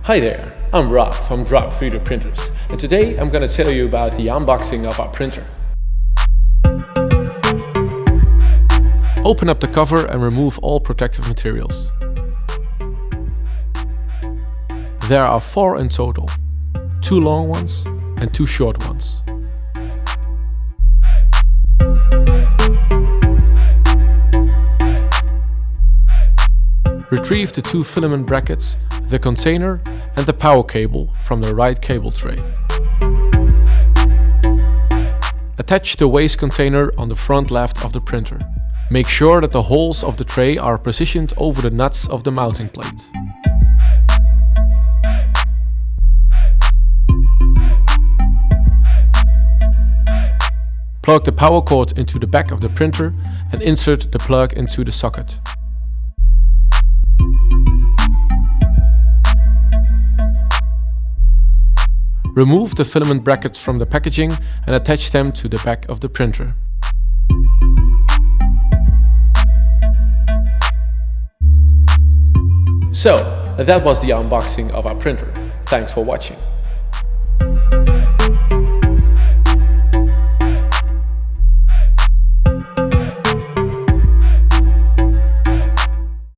Hi there, I'm Rob from Drop 3D Printers, and today I'm going to tell you about the unboxing of our printer. Open up the cover and remove all protective materials. There are 4 in total, 2 long ones and 2 short ones. Retrieve the 2 filament brackets, the container and the power cable from the right cable tray. Attach the waste container on the front left of the printer. Make sure that the holes of the tray are positioned over the nuts of the mounting plate. Plug the power cord into the back of the printer and insert the plug into the socket. Remove the filament brackets from the packaging and attach them to the back of the printer. So, that was the unboxing of our printer. Thanks for watching.